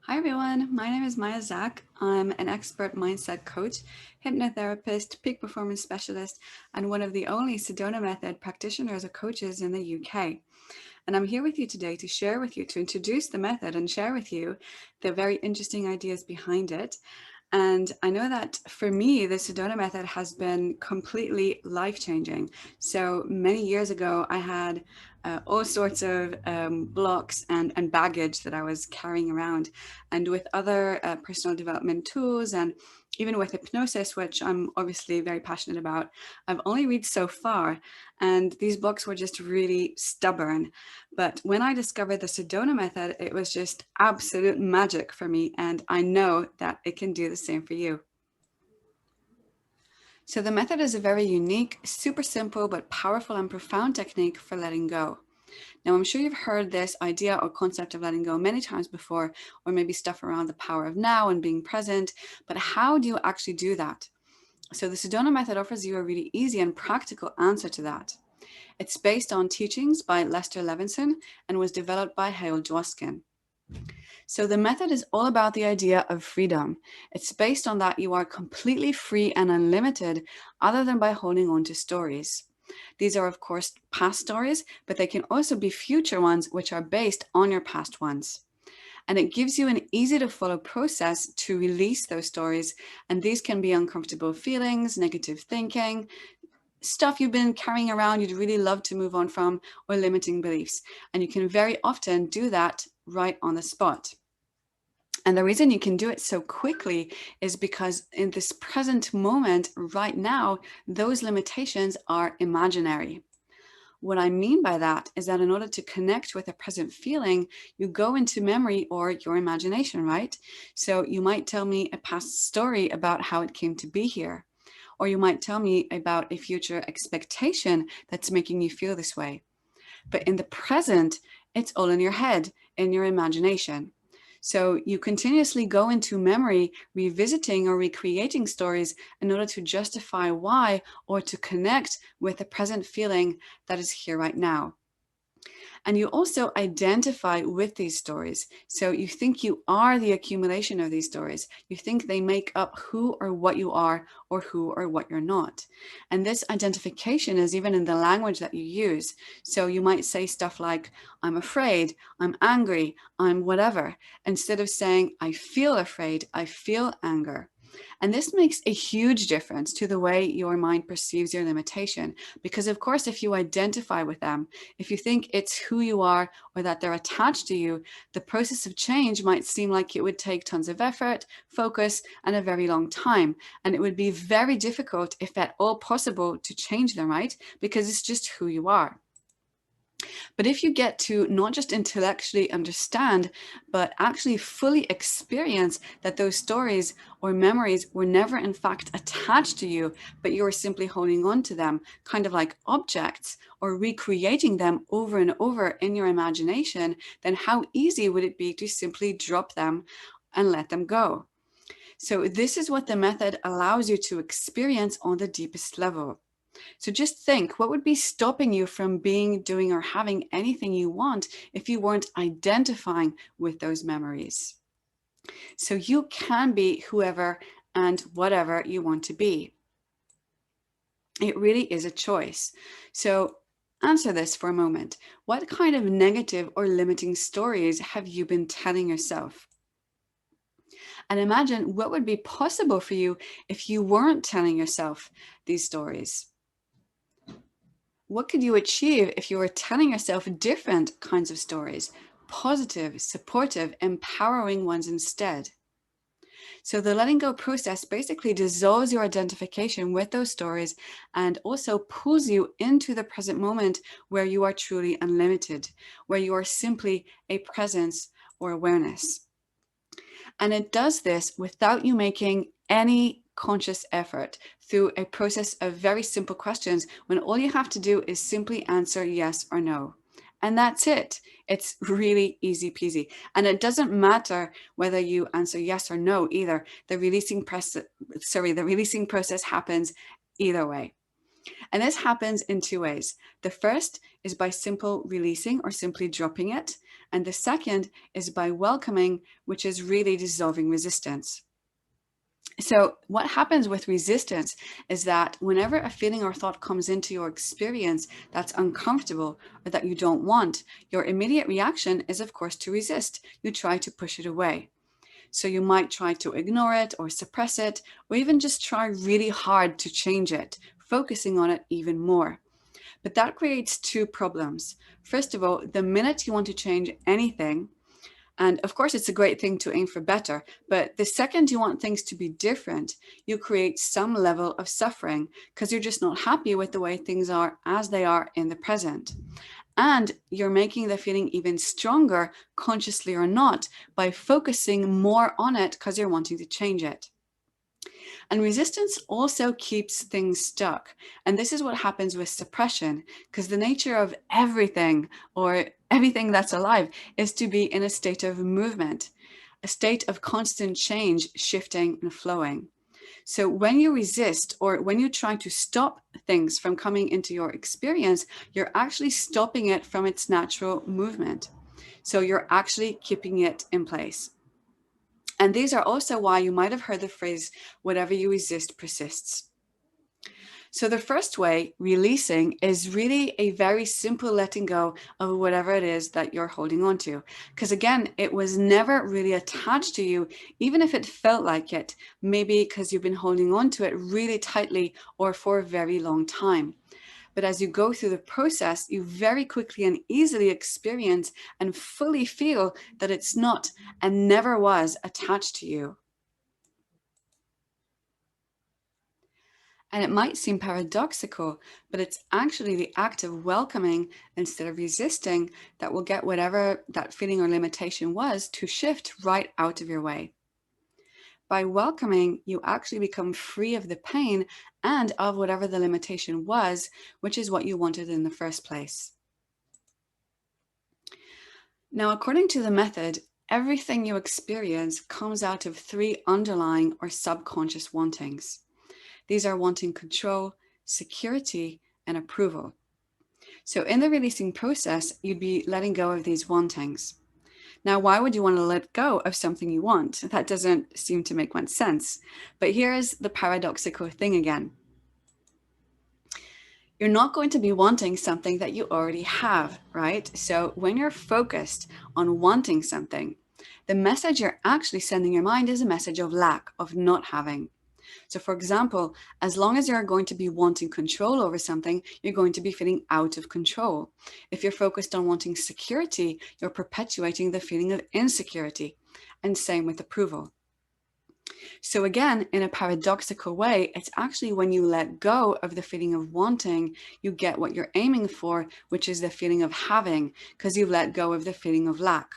Hi everyone, my name is Zack. I'm an expert mindset coach, hypnotherapist, peak performance specialist, and one of the only Sedona method practitioners or coaches in the UK. And I'm here with you today to share with you, to introduce the method and share with you the very interesting ideas behind it. And I know that for me, the Sedona method has been completely life-changing. So many years ago, I had all sorts of blocks and baggage that I was carrying around. And with other personal development tools and even with hypnosis, which I'm obviously very passionate about, I've only reached so far. And these blocks were just really stubborn. But when I discovered the Sedona method, it was just absolute magic for me. And I know that it can do the same for you. So the method is a very unique, super simple, but powerful and profound technique for letting go. Now, I'm sure you've heard this idea or concept of letting go many times before, or maybe stuff around the power of now and being present, but how do you actually do that? So the Sedona method offers you a really easy and practical answer to that. It's based on teachings by Lester Levinson and was developed by Hale Dwoskin. So the method is all about the idea of freedom. It's based on that you are completely free and unlimited other than by holding on to stories. These are, of course, past stories, but they can also be future ones which are based on your past ones. And it gives you an easy to follow process to release those stories. And these can be uncomfortable feelings, negative thinking, stuff you've been carrying around you'd really love to move on from, or limiting beliefs. And you can very often do that right on the spot. And the reason you can do it so quickly is because in this present moment, right now, those limitations are imaginary. What I mean by that is that in order to connect with a present feeling, you go into memory or your imagination, right? So you might tell me a past story about how it came to be here. Or you might tell me about a future expectation that's making you feel this way. But in the present, it's all in your head, in your imagination. So you continuously go into memory, revisiting or recreating stories in order to justify why or to connect with the present feeling that is here right now. And you also identify with these stories. So you think you are the accumulation of these stories. You think they make up who or what you are or who or what you're not. And this identification is even in the language that you use. So you might say stuff like, I'm afraid, I'm angry, I'm whatever, instead of saying, I feel afraid, I feel anger. And this makes a huge difference to the way your mind perceives your limitation. Because, of course, if you identify with them, if you think it's who you are or that they're attached to you, the process of change might seem like it would take tons of effort, focus, and a very long time. And it would be very difficult, if at all possible, to change them, right? Because it's just who you are. But if you get to not just intellectually understand, but actually fully experience that those stories or memories were never in fact attached to you, but you were simply holding on to them, kind of like objects, or recreating them over and over in your imagination, then how easy would it be to simply drop them and let them go? So this is what the method allows you to experience on the deepest level. So just think, what would be stopping you from being, doing, or having anything you want if you weren't identifying with those memories? So you can be whoever and whatever you want to be. It really is a choice. So answer this for a moment. What kind of negative or limiting stories have you been telling yourself? And imagine what would be possible for you if you weren't telling yourself these stories. What could you achieve if you were telling yourself different kinds of stories, positive, supportive, empowering ones instead? So the letting go process basically dissolves your identification with those stories and also pulls you into the present moment where you are truly unlimited, where you are simply a presence or awareness. And it does this without you making any conscious effort through a process of very simple questions when all you have to do is simply answer yes or no. And that's it. It's really easy peasy. And it doesn't matter whether you answer yes or no either. The releasing process happens either way. And this happens in two ways. The first is by simple releasing or simply dropping it. And the second is by welcoming, which is really dissolving resistance. So what happens with resistance is that whenever a feeling or thought comes into your experience that's uncomfortable or that you don't want, your immediate reaction is, of course, to resist. You try to push it away. So you might try to ignore it or suppress it, or even just try really hard to change it, focusing on it even more. But that creates two problems. First of all, the minute you want to change anything, and of course, it's a great thing to aim for better. But the second you want things to be different, you create some level of suffering because you're just not happy with the way things are as they are in the present. And you're making the feeling even stronger, consciously or not, by focusing more on it because you're wanting to change it. And resistance also keeps things stuck. And this is what happens with suppression, because the nature of everything or everything that's alive is to be in a state of movement, a state of constant change, shifting and flowing. So when you resist or when you try to stop things from coming into your experience, you're actually stopping it from its natural movement. So you're actually keeping it in place. And these are also why you might have heard the phrase, whatever you resist persists. So the first way, releasing, is really a very simple letting go of whatever it is that you're holding on to. Because again, it was never really attached to you, even if it felt like it, maybe because you've been holding on to it really tightly or for a very long time. But as you go through the process, you very quickly and easily experience and fully feel that it's not and never was attached to you. And it might seem paradoxical, but it's actually the act of welcoming instead of resisting that will get whatever that feeling or limitation was to shift right out of your way. By welcoming, you actually become free of the pain and of whatever the limitation was, which is what you wanted in the first place. Now, according to the method, everything you experience comes out of three underlying or subconscious wantings. These are wanting control, security, and approval. So in the releasing process, you'd be letting go of these wantings. Now, why would you want to let go of something you want? That doesn't seem to make much sense. But here's the paradoxical thing again. You're not going to be wanting something that you already have, right? So when you're focused on wanting something, the message you're actually sending your mind is a message of lack, of not having. So for example, as long as you're going to be wanting control over something, you're going to be feeling out of control. If you're focused on wanting security, you're perpetuating the feeling of insecurity. And same with approval. So again, in a paradoxical way, it's actually when you let go of the feeling of wanting, you get what you're aiming for, which is the feeling of having, because you've let go of the feeling of lack.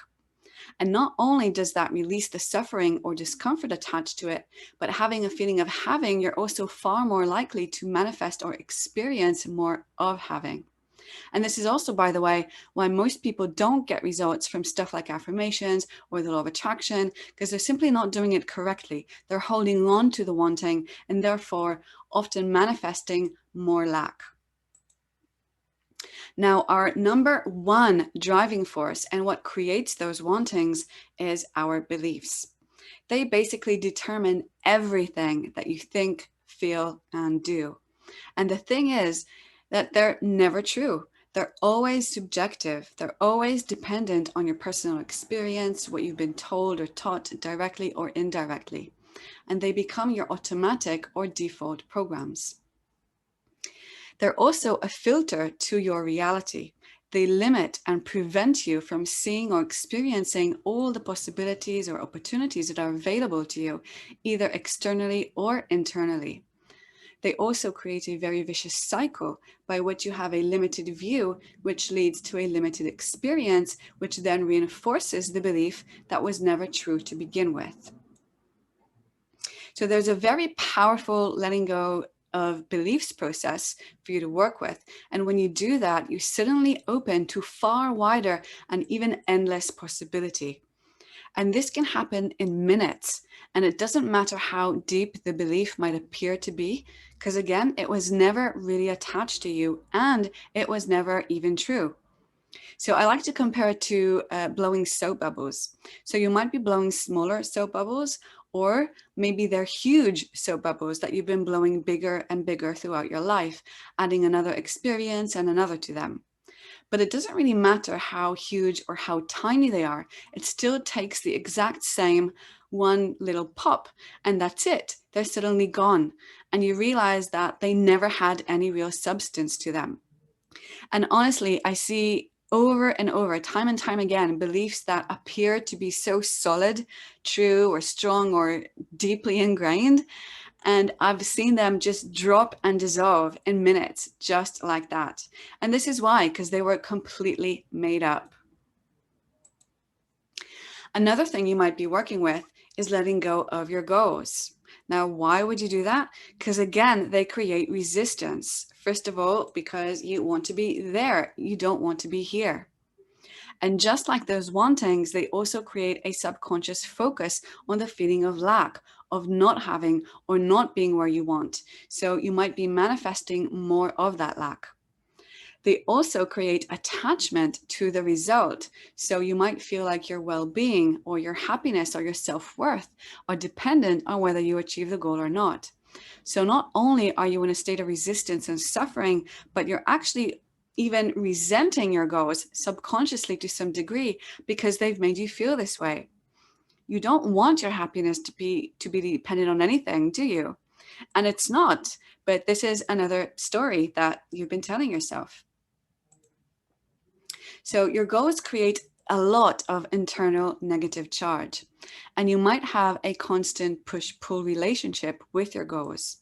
And not only does that release the suffering or discomfort attached to it, but having a feeling of having, you're also far more likely to manifest or experience more of having. And this is also, by the way, why most people don't get results from stuff like affirmations or the law of attraction, because they're simply not doing it correctly. They're holding on to the wanting and therefore often manifesting more lack. Now, our number one driving force and what creates those wantings is our beliefs. They basically determine everything that you think, feel, and do. And the thing is that they're never true. They're always subjective. They're always dependent on your personal experience, what you've been told or taught directly or indirectly. And they become your automatic or default programs. They're also a filter to your reality. They limit and prevent you from seeing or experiencing all the possibilities or opportunities that are available to you, either externally or internally. They also create a very vicious cycle by which you have a limited view, which leads to a limited experience, which then reinforces the belief that was never true to begin with. So there's a very powerful letting go of beliefs process for you to work with. And when you do that, you suddenly open to far wider and even endless possibility. And this can happen in minutes. And it doesn't matter how deep the belief might appear to be, because again, it was never really attached to you and it was never even true. So I like to compare it to blowing soap bubbles. So you might be blowing smaller soap bubbles, or maybe they're huge soap bubbles that you've been blowing bigger and bigger throughout your life, adding another experience and another to them. But it doesn't really matter how huge or how tiny they are. It still takes the exact same one little pop, and that's it. They're suddenly gone. And you realize that they never had any real substance to them. And honestly, I see over and over, time and time again, beliefs that appear to be so solid, true, or strong, or deeply ingrained. And I've seen them just drop and dissolve in minutes, just like that. And this is why, because they were completely made up. Another thing you might be working with is letting go of your goals. Now, why would you do that? Because again, they create resistance. First of all, because you want to be there, you don't want to be here. And just like those wantings, they also create a subconscious focus on the feeling of lack, of not having or not being where you want. So you might be manifesting more of that lack. They also create attachment to the result. So you might feel like your well-being or your happiness or your self-worth are dependent on whether you achieve the goal or not. So not only are you in a state of resistance and suffering, but you're actually even resenting your goals subconsciously to some degree because they've made you feel this way. You don't want your happiness to be dependent on anything, do you? And it's not, but this is another story that you've been telling yourself. So your goals create a lot of internal negative charge, and you might have a constant push-pull relationship with your goals.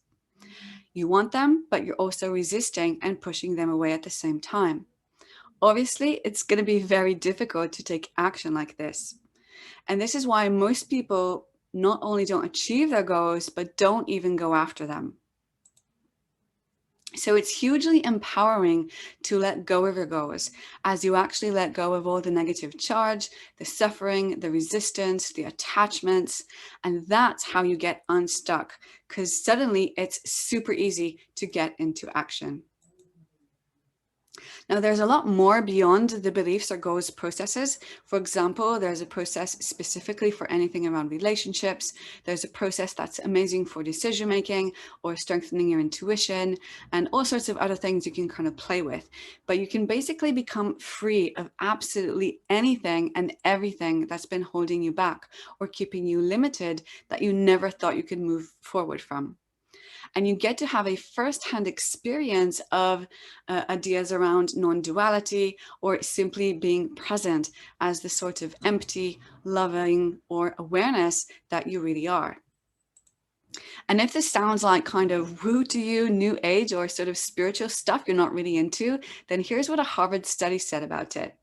You want them, but you're also resisting and pushing them away at the same time. Obviously, it's going to be very difficult to take action like this. And this is why most people not only don't achieve their goals, but don't even go after them. So it's hugely empowering to let go of your goals as you actually let go of all the negative charge, the suffering, the resistance, the attachments, and that's how you get unstuck, because suddenly it's super easy to get into action. Now, there's a lot more beyond the beliefs or goals processes. For example, there's a process specifically for anything around relationships. There's a process that's amazing for decision making or strengthening your intuition and all sorts of other things you can kind of play with. But you can basically become free of absolutely anything and everything that's been holding you back or keeping you limited that you never thought you could move forward from. And you get to have a first-hand experience of ideas around non-duality or simply being present as the sort of empty, loving, or awareness that you really are. And if this sounds like kind of woo to you, new age, or sort of spiritual stuff you're not really into, then here's what a Harvard study said about it.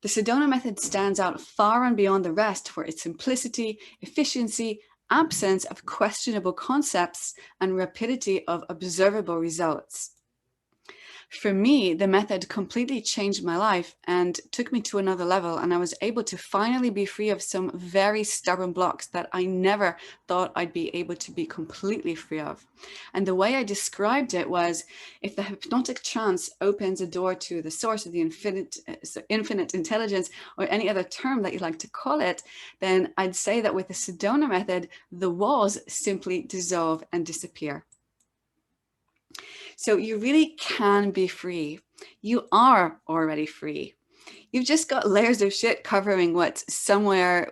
The Sedona method stands out far and beyond the rest for its simplicity, efficiency, absence of questionable concepts, and rapidity of observable results. For me, the method completely changed my life and took me to another level, and I was able to finally be free of some very stubborn blocks that I never thought I'd be able to be completely free of. And the way I described it was, if the hypnotic trance opens a door to the source of the infinite intelligence, or any other term that you like to call it, then I'd say that with the Sedona method, the walls simply dissolve and disappear. So you really can be free. You are already free. You've just got layers of shit covering what somewhere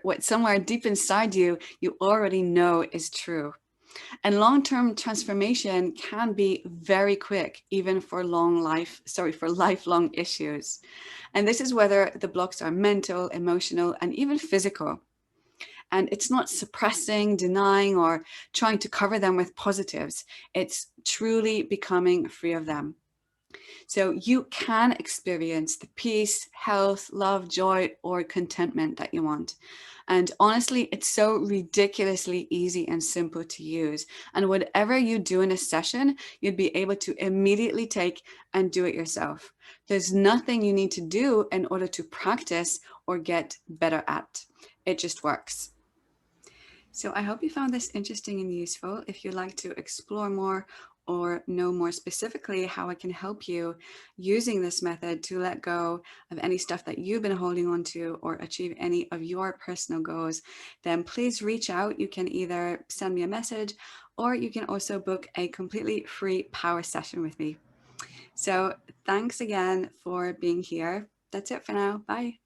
deep inside you, you already know is true. And long-term transformation can be very quick, even for lifelong issues. And this is whether the blocks are mental, emotional, and even physical. And it's not suppressing, denying, or trying to cover them with positives. It's truly becoming free of them. So you can experience the peace, health, love, joy, or contentment that you want. And honestly, it's so ridiculously easy and simple to use. And whatever you do in a session, you'd be able to immediately take and do it yourself. There's nothing you need to do in order to practice or get better at. It just works. So I hope you found this interesting and useful. If you'd like to explore more or know more specifically how I can help you using this method to let go of any stuff that you've been holding on to or achieve any of your personal goals, then please reach out. You can either send me a message or you can also book a completely free power session with me. So thanks again for being here. That's it for now. Bye.